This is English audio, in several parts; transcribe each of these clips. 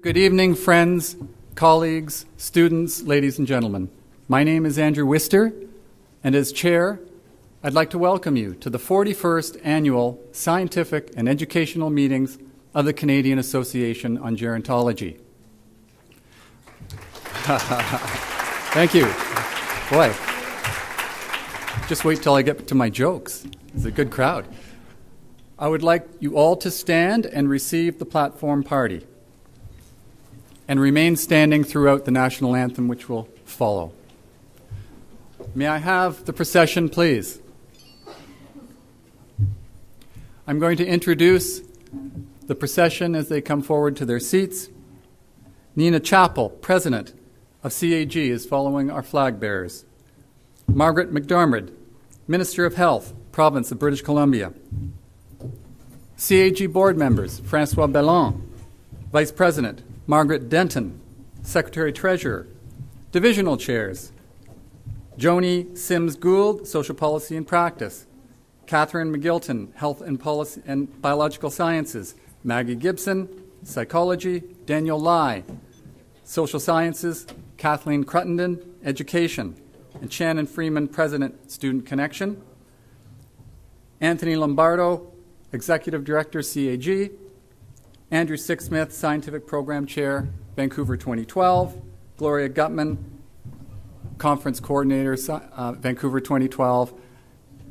Good evening, friends, colleagues, students, ladies and gentlemen. My name is Andrew Wister, and as chair, I'd like to welcome you to the 41st Annual Scientific and Educational Meetings of the Canadian Association on Gerontology. Thank you. Boy, just wait till I get to my jokes. It's a good crowd. I would like you all to stand and receive the platform party, and remain standing throughout the national anthem, which will follow. May I have the procession, please? I'm going to introduce the procession as they come forward to their seats. Nina Chappell, President of CAG, is following our flag bearers. Margaret McDermott, Minister of Health, Province of British Columbia. CAG board members, Francois Bellon, Vice President, Margaret Denton, Secretary-Treasurer. Divisional chairs, Joni Sims-Gould, Social Policy and Practice. Catherine McGilton, Health and Policy and Biological Sciences. Maggie Gibson, Psychology. Daniel Lai, Social Sciences. Kathleen Cruttenden, Education. And Shannon Freeman, President, Student Connection. Anthony Lombardo, Executive Director, CAG. Andrew Sixsmith, Scientific Program Chair, Vancouver 2012. Gloria Gutman, Conference Coordinator, Vancouver 2012.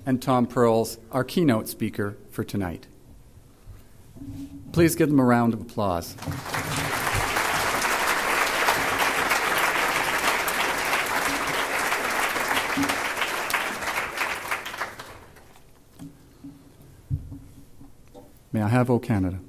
And Tom Pearls, our keynote speaker for tonight. Please give them a round of applause. May I have O Canada?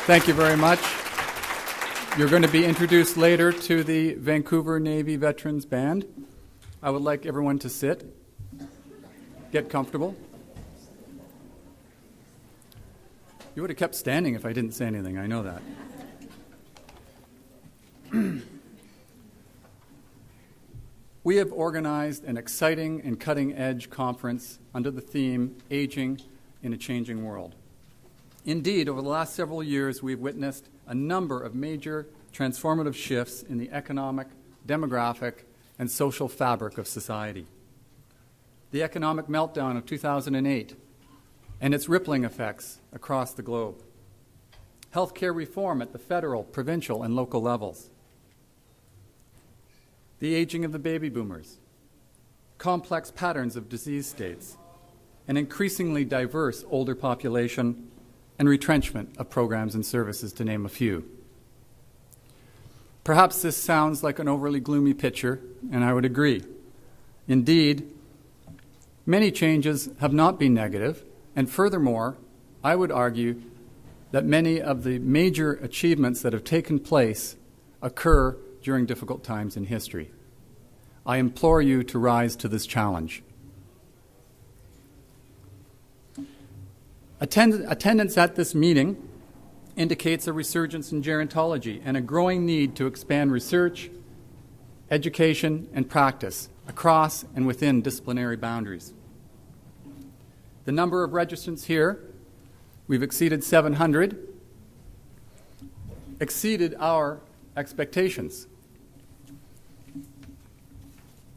Thank you very much. You're going to be introduced later to the Vancouver Navy Veterans Band. I would like everyone to sit, get comfortable. You would have kept standing if I didn't say anything, I know that. We have organized an exciting and cutting-edge conference under the theme, Aging in a Changing World. Indeed, over the last several years, we've witnessed a number of major transformative shifts in the economic, demographic, and social fabric of society. The economic meltdown of 2008 and its rippling effects across the globe. Healthcare reform at the federal, provincial, and local levels. The aging of the baby boomers. Complex patterns of disease states. An increasingly diverse older population, and retrenchment of programs and services, to name a few. Perhaps this sounds like an overly gloomy picture, and I would agree. Indeed, many changes have not been negative, and furthermore, I would argue that many of the major achievements that have taken place occur during difficult times in history. I implore you to rise to this challenge. Attendance at this meeting indicates a resurgence in gerontology and a growing need to expand research, education, and practice across and within disciplinary boundaries. The number of registrants here, we've exceeded 700, exceeded our expectations.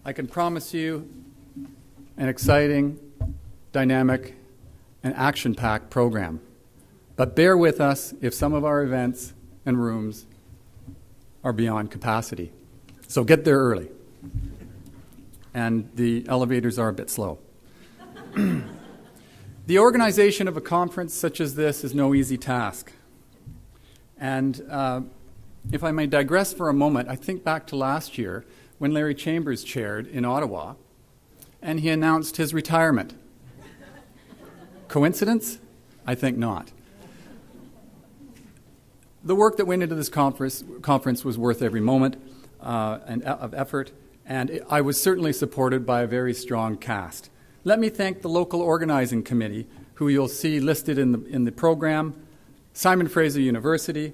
I can promise you an exciting, dynamic, and action-packed program. But bear with us if some of our events and rooms are beyond capacity. So get there early. And the elevators are a bit slow. The organization of a conference such as this is no easy task. And if I may digress for a moment, I think back to last year when Larry Chambers chaired in Ottawa, and he announced his retirement. Coincidence? I think not. The work that went into this conference was worth every moment of effort, and I was certainly supported by a very strong cast. Let me thank the local organizing committee, who you'll see listed in the program, Simon Fraser University,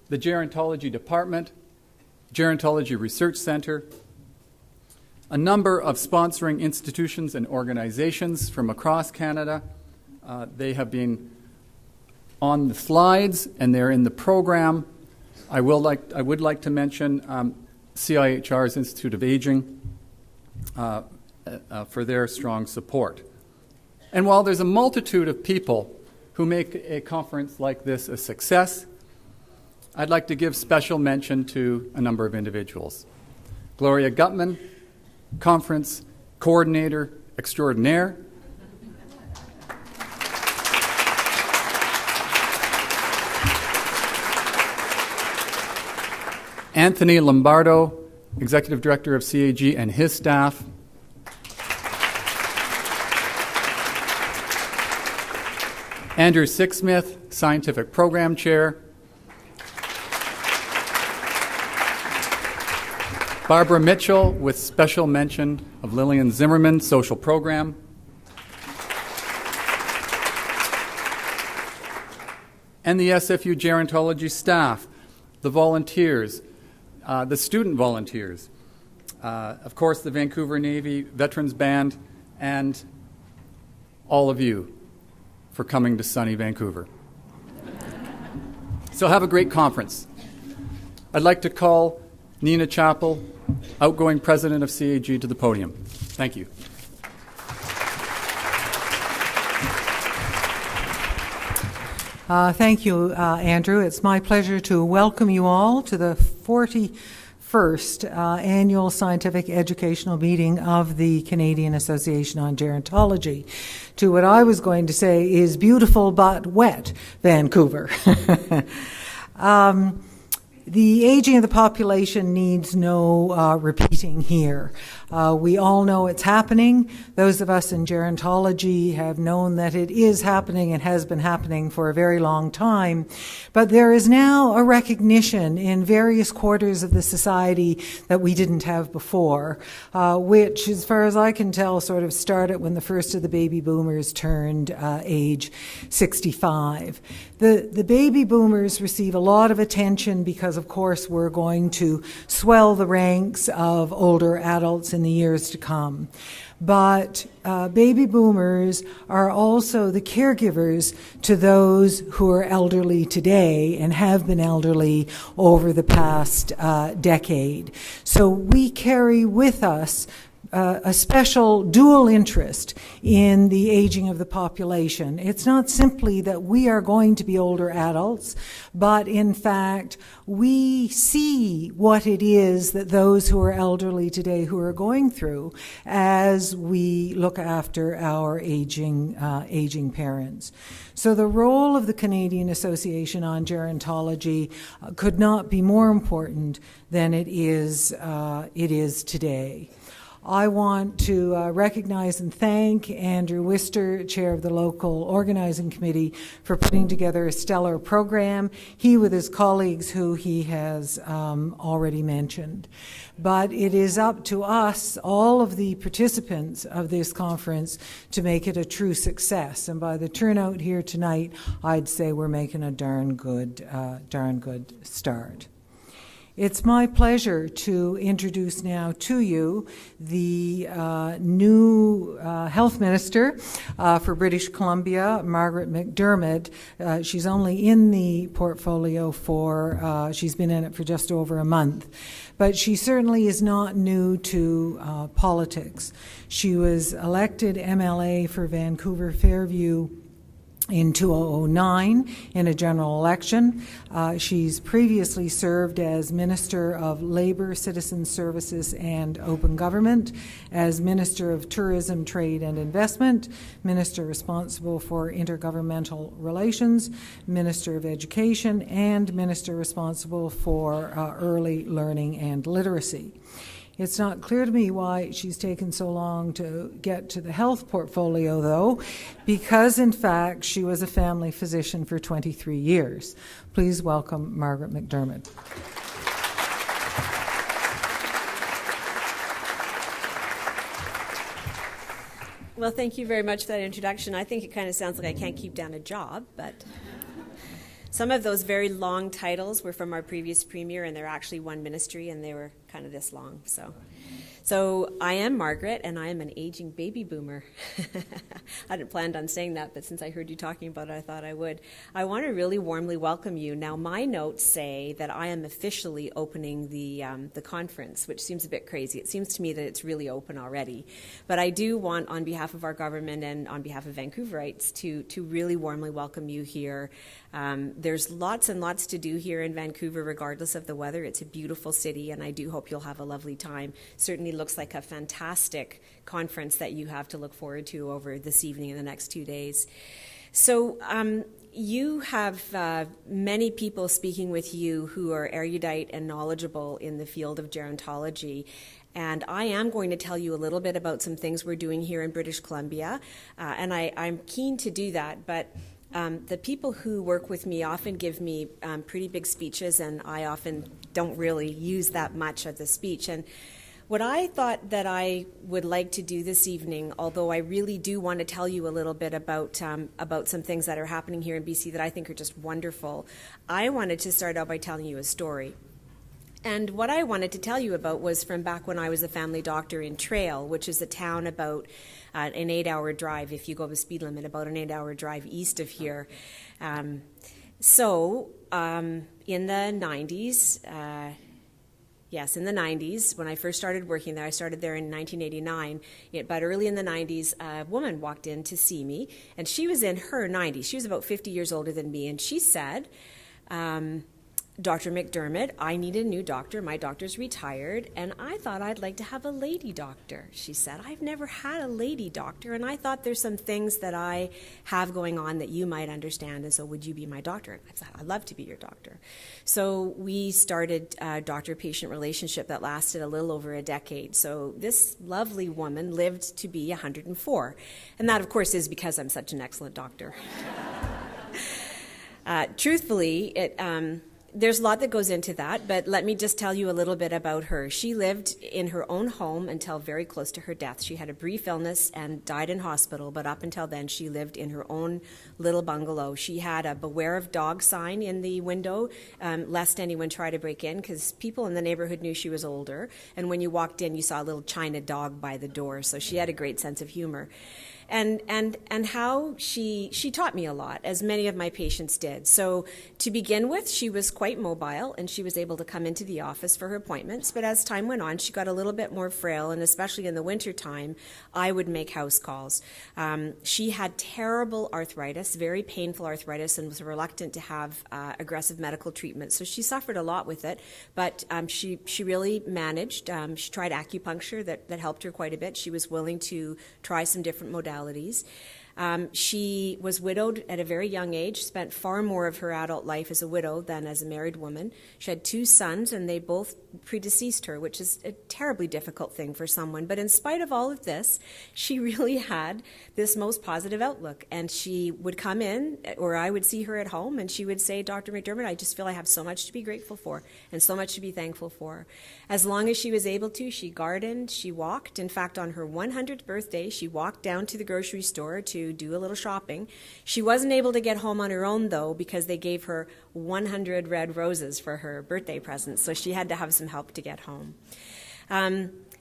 the Gerontology Department, Gerontology Research Center, a number of sponsoring institutions and organizations from across Canada. They have been on the slides and they're in the program. I would like to mention CIHR's Institute of Aging for their strong support. And while there's a multitude of people who make a conference like this a success, I'd like to give special mention to a number of individuals. Gloria Gutman, Conference Coordinator Extraordinaire. Anthony Lombardo, Executive Director of CAG and his staff. Andrew Sixsmith, Scientific Program Chair. Barbara Mitchell, with special mention of Lillian Zimmerman, Social Program. And the SFU Gerontology staff, the volunteers, the student volunteers, of course the Vancouver Navy Veterans Band, and all of you for coming to sunny Vancouver. So have a great conference. I'd like to call Nina Chappell, outgoing president of CAG, to the podium. Thank you. Thank you, Andrew. It's my pleasure to welcome you all to the 41st annual scientific educational meeting of the Canadian Association on Gerontology, to what I was going to say is beautiful but wet Vancouver. The aging of the population needs no repeating here. We all know it's happening. Those of us in gerontology have known that it is happening and has been happening for a very long time. But there is now a recognition in various quarters of the society that we didn't have before, which, as far as I can tell, sort of started when the first of the baby boomers turned age 65. The baby boomers receive a lot of attention because, of course, we're going to swell the ranks of older adults in the years to come. But baby boomers are also the caregivers to those who are elderly today and have been elderly over the past decade. So we carry with us a special dual interest in the aging of the population. It's not simply that we are going to be older adults, but in fact, we see what it is that those who are elderly today who are going through as we look after our aging parents. So the role of the Canadian Association on Gerontology could not be more important than it is today. I want to recognize and thank Andrew Wister, Chair of the Local Organizing Committee, for putting together a stellar program, he with his colleagues who he has already mentioned. But it is up to us, all of the participants of this conference, to make it a true success. And by the turnout here tonight, I'd say we're making a darn good start. It's my pleasure to introduce now to you the new Health Minister for British Columbia, Margaret McDermott. She's only in the portfolio she's been in it for just over a month. But she certainly is not new to politics. She was elected MLA for Vancouver Fairview in 2009 in a general election. She's previously served as Minister of Labour, Citizen Services and Open Government, as Minister of Tourism, Trade and Investment, Minister responsible for Intergovernmental Relations, Minister of Education, and Minister responsible for Early Learning and Literacy. It's not clear to me why she's taken so long to get to the health portfolio, though, because, in fact, she was a family physician for 23 years. Please welcome Margaret McDermott. Well, thank you very much for that introduction. I think it kind of sounds like I can't keep down a job, but some of those very long titles were from our previous premier, and they're actually one ministry, and they were kind of this long. So I am Margaret, and I am an aging baby boomer. I hadn't planned on saying that, but since I heard you talking about it, I thought I would. I want to really warmly welcome you. Now, my notes say that I am officially opening the conference, which seems a bit crazy. It seems to me that it's really open already. But I do want, on behalf of our government and on behalf of Vancouverites, to really warmly welcome you here. There's lots and lots to do here in Vancouver, regardless of the weather. It's a beautiful city, and I do hope you'll have a lovely time. Certainly looks like a fantastic conference that you have to look forward to over this evening and the next 2 days. So you have many people speaking with you who are erudite and knowledgeable in the field of gerontology. And I am going to tell you a little bit about some things we're doing here in British Columbia. And I'm keen to do that, but the people who work with me often give me pretty big speeches, and I often don't really use that much of the speech. And what I thought that I would like to do this evening, although I really do want to tell you a little bit about some things that are happening here in BC that I think are just wonderful, I wanted to start out by telling you a story. And what I wanted to tell you about was from back when I was a family doctor in Trail, which is a town about an 8-hour drive, if you go the speed limit, about an 8-hour drive east of here. In the 90s, Yes, in the 90s, when I first started working there, I started there in 1989, but early in the 90s, a woman walked in to see me, and she was in her 90s. She was about 50 years older than me, and she said, Dr. McDermott, I need a new doctor. My doctor's retired, and I thought I'd like to have a lady doctor. She said, I've never had a lady doctor, and I thought there's some things that I have going on that you might understand, and so would you be my doctor? And I thought, I'd love to be your doctor. So we started a doctor-patient relationship that lasted a little over a decade. So this lovely woman lived to be 104, and that, of course, is because I'm such an excellent doctor. Truthfully, there's a lot that goes into that, but let me just tell you a little bit about her. She lived in her own home until very close to her death. She had a brief illness and died in hospital, but up until then, she lived in her own little bungalow. She had a beware of dog sign in the window, lest anyone try to break in, because people in the neighborhood knew she was older, and when you walked in, you saw a little China dog by the door, so she had a great sense of humor. And how she taught me a lot, as many of my patients did. So to begin with, she was quite mobile, and she was able to come into the office for her appointments. But as time went on, she got a little bit more frail, and especially in the wintertime, I would make house calls. She had terrible arthritis, very painful arthritis, and was reluctant to have aggressive medical treatment. So she suffered a lot with it, but she really managed. She tried acupuncture that helped her quite a bit. She was willing to try some different modalities. She was widowed at a very young age, spent far more of her adult life as a widow than as a married woman. She had 2 sons, and they both predeceased her, which is a terribly difficult thing for someone. But in spite of all of this, she really had this most positive outlook. And she would come in, or I would see her at home, and she would say, Dr. McDermott, I just feel I have so much to be grateful for and so much to be thankful for. As long as she was able to, she gardened, she walked. In fact, on her 100th birthday, she walked down to the grocery store to to do a little shopping. She wasn't able to get home on her own, though, because they gave her 100 red roses for her birthday present, so she had to have some help to get home.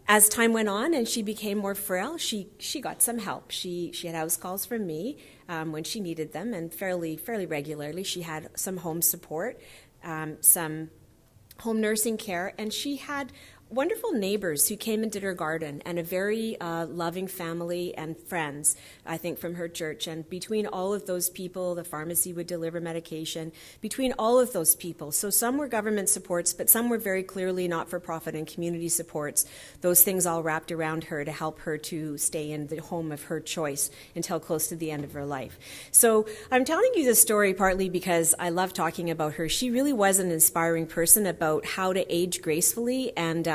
As time went on and she became more frail, she got some help. She had house calls from me when she needed them, and fairly regularly. She had some home support, some home nursing care, and she had wonderful neighbors who came and did her garden, and a very loving family and friends, I think, from her church. And between all of those people, the pharmacy would deliver medication. Between all of those people, so some were government supports, but some were very clearly not-for-profit and community supports. Those things all wrapped around her to help her to stay in the home of her choice until close to the end of her life. So I'm telling you this story partly because I love talking about her. She really was an inspiring person about how to age gracefully, and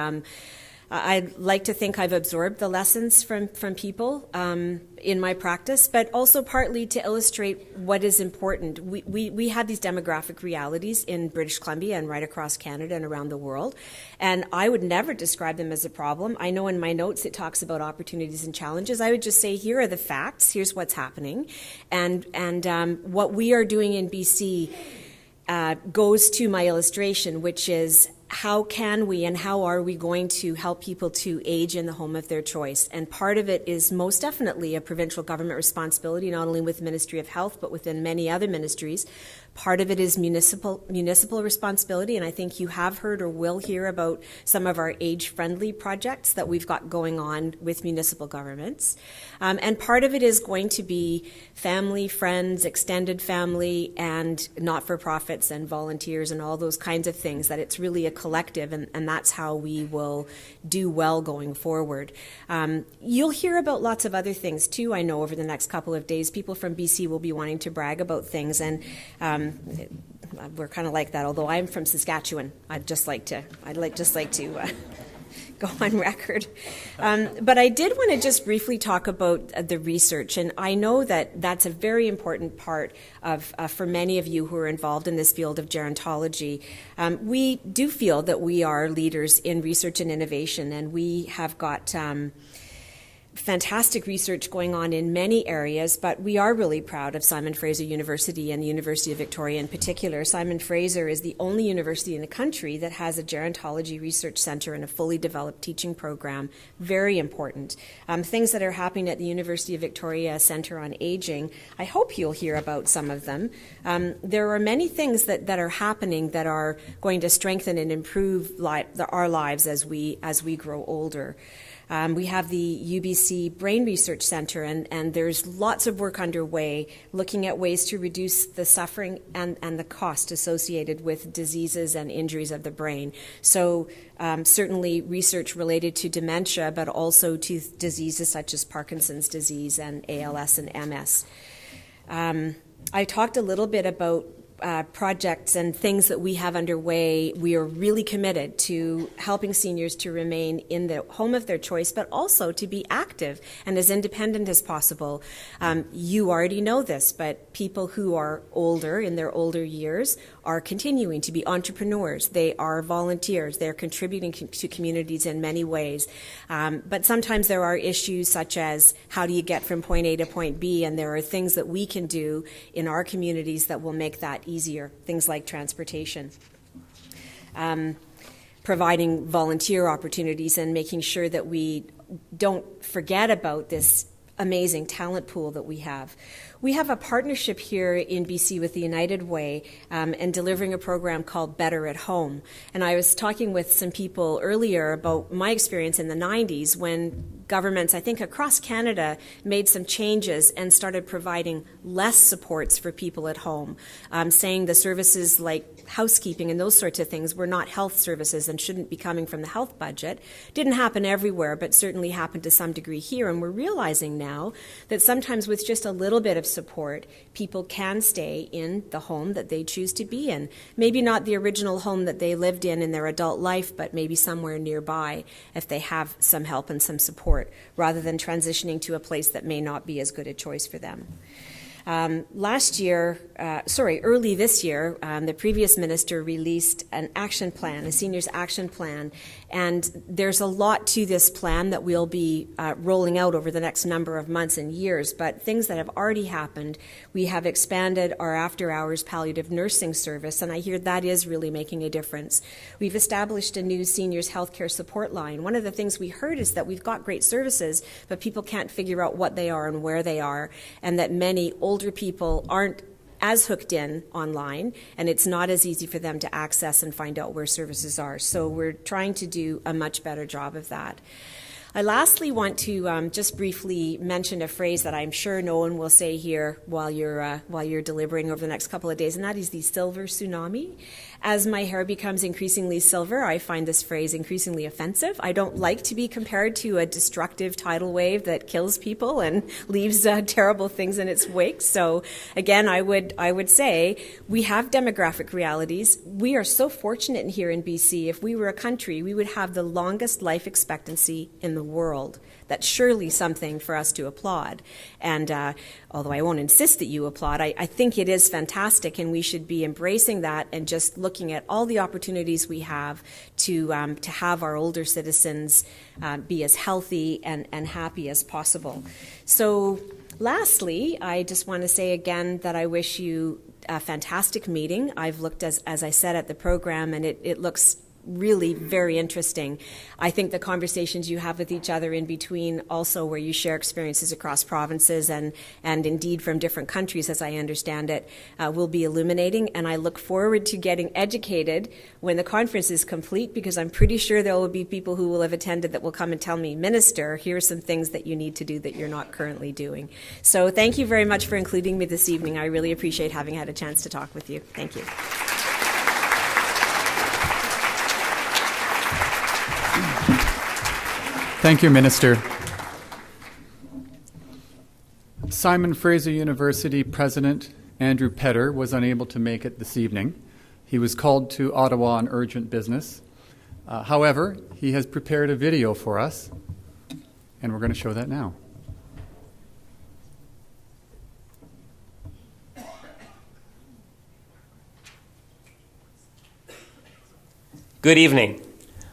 I like to think I've absorbed the lessons from people in my practice, but also partly to illustrate what is important. We have these demographic realities in British Columbia and right across Canada and around the world, and I would never describe them as a problem. I know in my notes it talks about opportunities and challenges. I would just say, here are the facts, here's what's happening, and what we are doing in BC goes to my illustration, which is how can we and how are we going to help people to age in the home of their choice? And part of it is most definitely a provincial government responsibility, not only with the Ministry of Health, but within many other ministries. Part of it is municipal responsibility, and I think you have heard or will hear about some of our age-friendly projects that we've got going on with municipal governments. And part of it is going to be family, friends, extended family, and not-for-profits and volunteers and all those kinds of things, that it's really a collective, and that's how we will do well going forward. You'll hear about lots of other things, too, I know, over the next couple of days. People from BC will be wanting to brag about things, and we're kind of like that. Although I'm from Saskatchewan, I'd just like to go on record. But I did want to just briefly talk about the research, and I know that that's a very important part of for many of you who are involved in this field of gerontology. We do feel that we are leaders in research and innovation, and we have got fantastic research going on in many areas, but we are really proud of Simon Fraser University and the University of Victoria in particular. Simon Fraser is the only university in the country that has a gerontology research center and a fully developed teaching program. Very important. Things that are happening at the University of Victoria Center on Aging, I hope you'll hear about some of them. There are many things that are happening that are going to strengthen and improve our lives as we grow older. We have the UBC Brain Research Center, and there's lots of work underway looking at ways to reduce the suffering and the cost associated with diseases and injuries of the brain. So certainly research related to dementia, but also to diseases such as Parkinson's disease and ALS and MS. I talked a little bit about projects and things that we have underway. We are really committed to helping seniors to remain in the home of their choice, but also to be active and as independent as possible. You already know this, but people who are older, in their older years, are continuing to be entrepreneurs. They are volunteers. They're contributing to communities in many ways. But sometimes there are issues such as how do you get from point A to point B, and there are things that we can do in our communities that will make that easier, things like transportation. Providing volunteer opportunities and making sure that we don't forget about this amazing talent pool that we have. We have a partnership here in BC with the United Way and delivering a program called Better at Home. And I was talking with some people earlier about my experience in the 90s when governments, I think across Canada, made some changes and started providing less supports for people at home, saying the services like housekeeping and those sorts of things were not health services and shouldn't be coming from the health budget. Didn't happen everywhere, but certainly happened to some degree here. And we're realizing now that sometimes with just a little bit of support, people can stay in the home that they choose to be in. Maybe not the original home that they lived in their adult life, but maybe somewhere nearby if they have some help and some support, rather than transitioning to a place that may not be as good a choice for them. Early this year, the previous minister released an action plan, a seniors action plan, and there's a lot to this plan that we'll be rolling out over the next number of months and years, but things that have already happened, we have expanded our after-hours palliative nursing service, and I hear that is really making a difference. We've established a new seniors healthcare support line. One of the things we heard is that we've got great services, but people can't figure out what they are and where they are, and that many older people aren't as hooked in online, and it's not as easy for them to access and find out where services are. So we're trying to do a much better job of that. I lastly want to just briefly mention a phrase that I'm sure no one will say here while you're deliberating over the next couple of days, and that is the silver tsunami. As my hair becomes increasingly silver, I find this phrase increasingly offensive. I don't like to be compared to a destructive tidal wave that kills people and leaves terrible things in its wake. So again, I would say we have demographic realities. We are so fortunate here in BC. If we were a country, we would have the longest life expectancy in the world. That's surely something for us to applaud. And although I won't insist that you applaud, I think it is fantastic, and we should be embracing that and just looking at all the opportunities we have to have our older citizens be as healthy and happy as possible. So lastly, I just want to say again that I wish you a fantastic meeting. I've looked, as I said, at the program, and it looks really very interesting. I think the conversations you have with each other in between, also where you share experiences across provinces and indeed from different countries, as I understand it, will be illuminating. And I look forward to getting educated when the conference is complete, because I'm pretty sure there will be people who will have attended that will come and tell me, Minister, here are some things that you need to do that you're not currently doing. So thank you very much for including me this evening. I really appreciate having had a chance to talk with you. Thank you. Thank you, Minister. Simon Fraser University President Andrew Petter was unable to make it this evening. He was called to Ottawa on urgent business. However, he has prepared a video for us, and we're going to show that now. Good evening.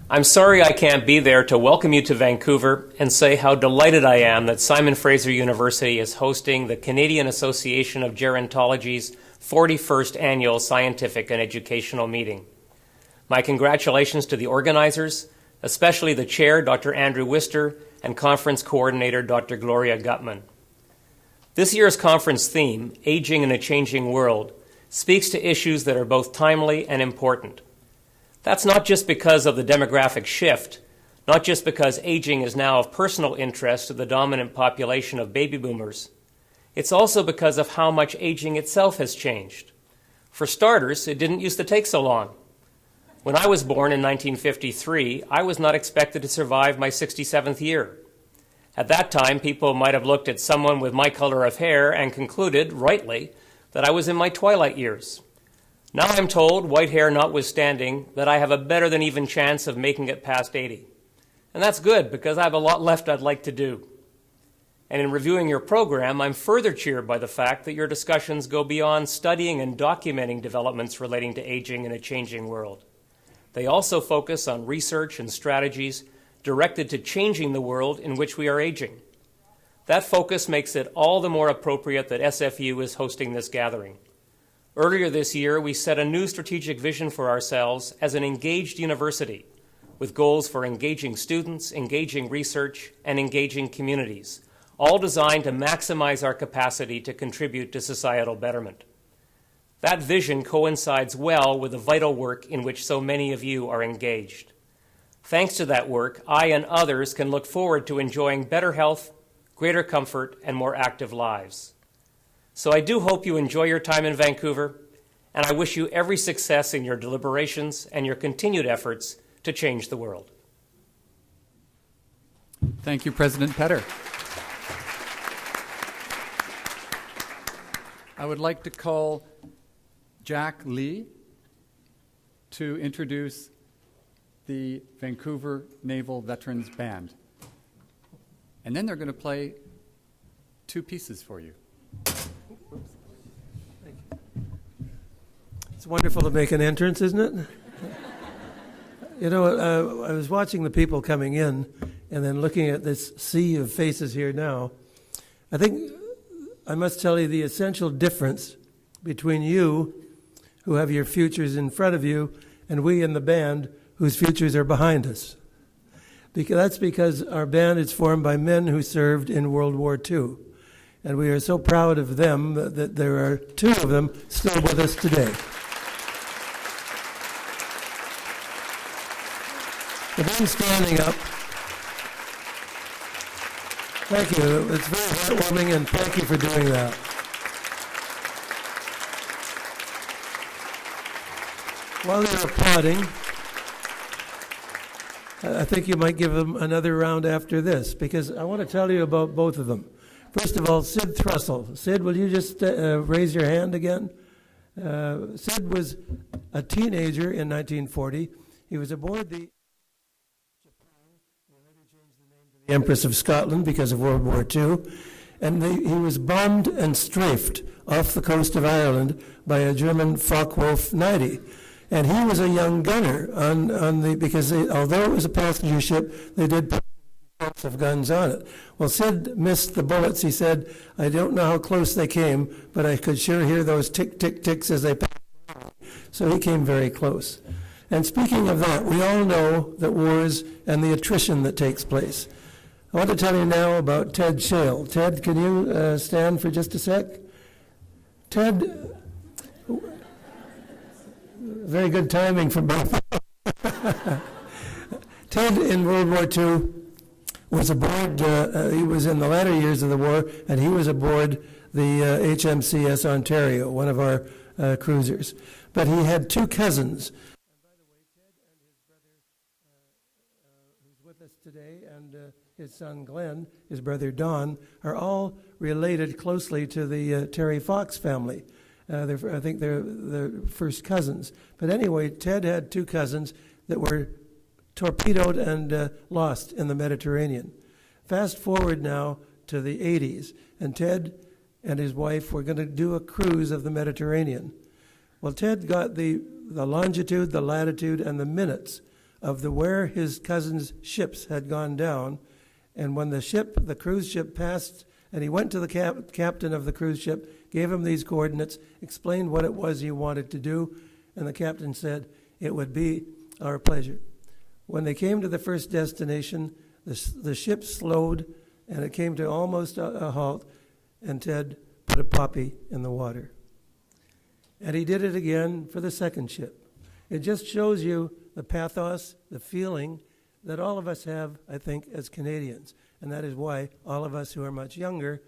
I'm sorry I can't be there to welcome you to Vancouver and say how delighted I am that Simon Fraser University is hosting the Canadian Association of Gerontology's 41st Annual Scientific and Educational Meeting. My congratulations to the organizers, especially the chair, Dr. Andrew Wister, and conference coordinator, Dr. Gloria Gutman. This year's conference theme, Aging in a Changing World, speaks to issues that are both timely and important. That's not just because of the demographic shift, not just because aging is now of personal interest to the dominant population of baby boomers. It's also because of how much aging itself has changed. For starters, it didn't used to take so long. When I was born in 1953, I was not expected to survive my 67th year. At that time, people might have looked at someone with my color of hair and concluded, rightly, that I was in my twilight years. Now I'm told, white hair notwithstanding, that I have a better than even chance of making it past 80. And that's good, because I have a lot left I'd like to do. And in reviewing your program, I'm further cheered by the fact that your discussions go beyond studying and documenting developments relating to aging in a changing world. They also focus on research and strategies directed to changing the world in which we are aging. That focus makes it all the more appropriate that SFU is hosting this gathering. Earlier this year, we set a new strategic vision for ourselves as an engaged university, with goals for engaging students, engaging research, and engaging communities, all designed to maximize our capacity to contribute to societal betterment. That vision coincides well with the vital work in which so many of you are engaged. Thanks to that work, I and others can look forward to enjoying better health, greater comfort, and more active lives. So I do hope you enjoy your time in Vancouver, and I wish you every success in your deliberations and your continued efforts to change the world. Thank you, President Petter. I would like to call Jack Lee to introduce the Vancouver Naval Veterans Band. And then they're going to play two pieces for you. It's wonderful to make an entrance, isn't it? You know, I was watching the people coming in and then looking at this sea of faces here now. I think I must tell you the essential difference between you, who have your futures in front of you, and we in the band, whose futures are behind us. That's because our band is formed by men who served in World War II. And we are so proud of them that there are two of them still with us today. The band standing up. Thank you. It's very heartwarming, and thank you for doing that. While you're applauding, I think you might give them another round after this, because I want to tell you about both of them. First of all, Sid Thrussell. Sid, will you just raise your hand again? Sid was a teenager in 1940. He was aboard the Empress of Scotland because of World War II, and he was bombed and strafed off the coast of Ireland by a German Focke-Wulf 90. And he was a young gunner because although it was a passenger ship, they did put lots of guns on it. Well, Sid missed the bullets. He said, "I don't know how close they came, but I could sure hear those tick, tick, ticks as they passed." So he came very close. And speaking of that, we all know that wars and the attrition that takes place. I want to tell you now about Ted Shale. Ted, can you stand for just a sec? Ted, very good timing from both. Ted in World War II was aboard, he was in the latter years of the war, and he was aboard the HMCS Ontario, one of our cruisers. But he had two cousins. And by the way, Ted and his brother, who's with us today, and his son Glenn, his brother Don, are all related closely to the Terry Fox family. I think they're first cousins. But anyway, Ted had two cousins that were torpedoed and lost in the Mediterranean. Fast forward now to the 80s, and Ted and his wife were going to do a cruise of the Mediterranean. Well, Ted got the longitude, the latitude, and the minutes of where his cousins' ships had gone down. And when the cruise ship passed, and he went to the captain of the cruise ship, gave him these coordinates, explained what it was he wanted to do, and the captain said, "It would be our pleasure." When they came to the first destination, the ship slowed, and it came to almost a halt, and Ted put a poppy in the water. And he did it again for the second ship. It just shows you the pathos, the feeling that all of us have, I think, as Canadians. And that is why all of us who are much younger,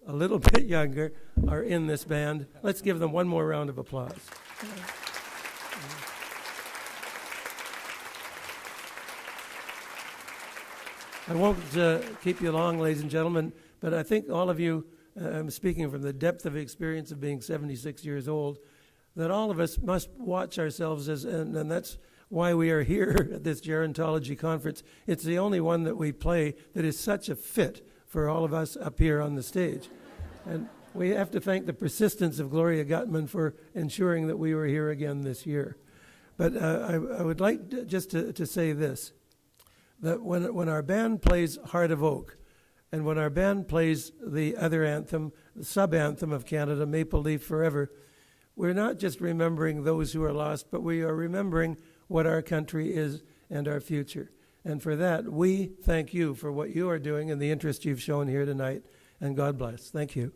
a little bit younger, are in this band. Let's give them one more round of applause. I won't keep you long, ladies and gentlemen, but I think all of you, I'm speaking from the depth of experience of being 76 years old, that all of us must watch ourselves as, and that's why we are here at this gerontology conference. It's the only one that we play that is such a fit for all of us up here on the stage. And we have to thank the persistence of Gloria Gutman for ensuring that we were here again this year. But I would like just to say this, that when our band plays Heart of Oak, and when our band plays the other anthem, the sub-anthem of Canada, Maple Leaf Forever, we're not just remembering those who are lost, but we are remembering what our country is and our future. And for that, we thank you for what you are doing and the interest you've shown here tonight. And God bless. Thank you.